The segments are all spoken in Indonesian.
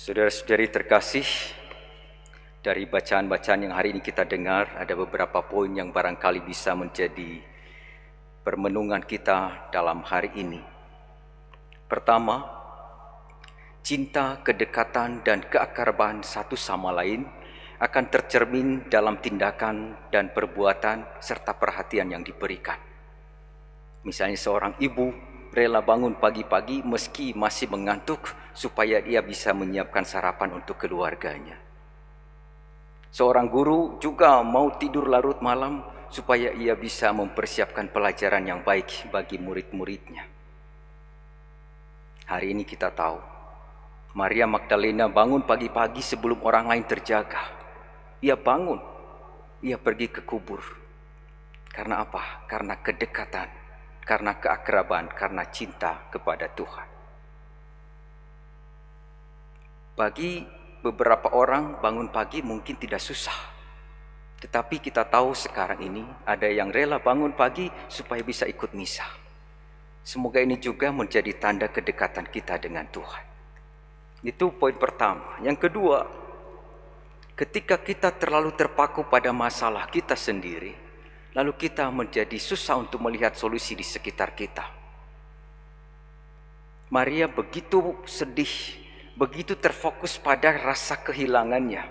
Saudara-saudari terkasih, dari bacaan-bacaan yang hari ini kita dengar, ada beberapa poin yang barangkali bisa menjadi permenungan kita dalam hari ini. Pertama, cinta, kedekatan, dan keakraban satu sama lain akan tercermin dalam tindakan dan perbuatan serta perhatian yang diberikan. Misalnya seorang ibu rela bangun pagi-pagi meski masih mengantuk supaya dia bisa menyiapkan sarapan untuk keluarganya. Seorang guru juga mau tidur larut malam supaya ia bisa mempersiapkan pelajaran yang baik bagi murid-muridnya. Hari ini kita tahu, Maria Magdalena bangun pagi-pagi sebelum orang lain terjaga. Ia bangun, ia pergi ke kubur. Karena apa? Karena kedekatan, karena keakraban, karena cinta kepada Tuhan. Bagi beberapa orang bangun pagi mungkin tidak susah. Tetapi kita tahu sekarang ini ada yang rela bangun pagi supaya bisa ikut misa. Semoga ini juga menjadi tanda kedekatan kita dengan Tuhan. Itu poin pertama. Yang kedua, ketika kita terlalu terpaku pada masalah kita sendiri, lalu kita menjadi susah untuk melihat solusi di sekitar kita. Maria begitu sedih, begitu terfokus pada rasa kehilangannya,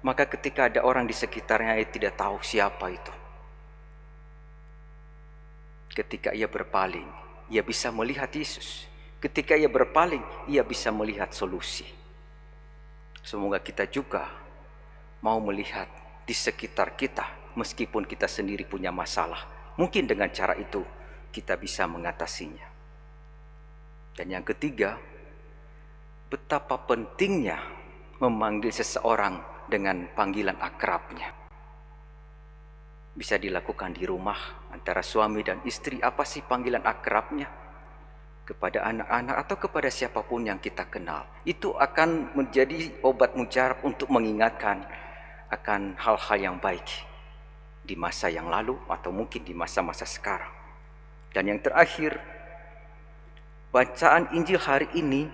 maka ketika ada orang di sekitarnya, ia tidak tahu siapa itu. Ketika ia berpaling, ia bisa melihat Yesus. Ketika ia berpaling, ia bisa melihat solusi. Semoga kita juga mau melihat di sekitar kita, meskipun kita sendiri punya masalah. Mungkin dengan cara itu kita bisa mengatasinya. Dan yang ketiga, betapa pentingnya memanggil seseorang dengan panggilan akrabnya. Bisa dilakukan di rumah antara suami dan istri. Apa sih panggilan akrabnya? Kepada anak-anak atau kepada siapapun yang kita kenal. Itu akan menjadi obat mujarab untuk mengingatkan akan hal-hal yang baik di masa yang lalu atau mungkin di masa-masa sekarang. Dan yang terakhir, bacaan Injil hari ini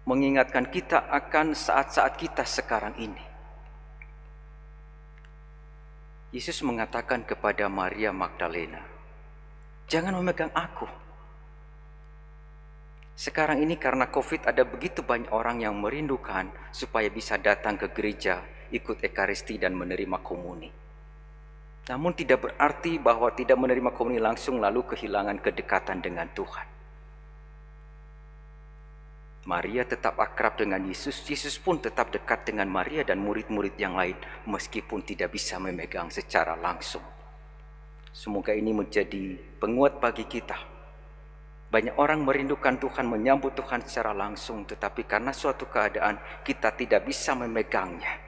mengingatkan kita akan saat-saat kita sekarang ini. Yesus mengatakan kepada Maria Magdalena, jangan memegang aku. Sekarang ini karena COVID ada begitu banyak orang yang merindukan supaya bisa datang ke gereja, ikut ekaristi dan menerima komuni. Namun tidak berarti bahwa tidak menerima komuni langsung lalu kehilangan kedekatan dengan Tuhan. Maria tetap akrab dengan Yesus, Yesus pun tetap dekat dengan Maria dan murid-murid yang lain meskipun tidak bisa memegang secara langsung. Semoga ini menjadi penguat bagi kita. Banyak orang merindukan Tuhan, menyambut Tuhan secara langsung, tetapi karena suatu keadaan kita tidak bisa memegangnya.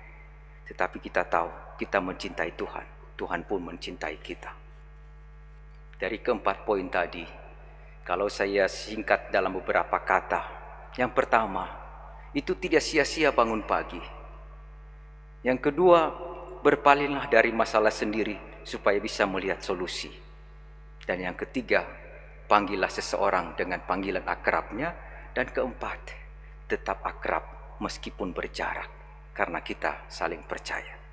Tetapi kita tahu kita mencintai Tuhan, Tuhan pun mencintai kita. Dari keempat poin tadi, kalau saya singkat dalam beberapa kata, yang pertama, itu tidak sia-sia bangun pagi. Yang kedua, berpalinglah dari masalah sendiri supaya bisa melihat solusi. Dan yang ketiga, panggillah seseorang dengan panggilan akrabnya. Dan keempat, tetap akrab meskipun berjarak, karena kita saling percaya.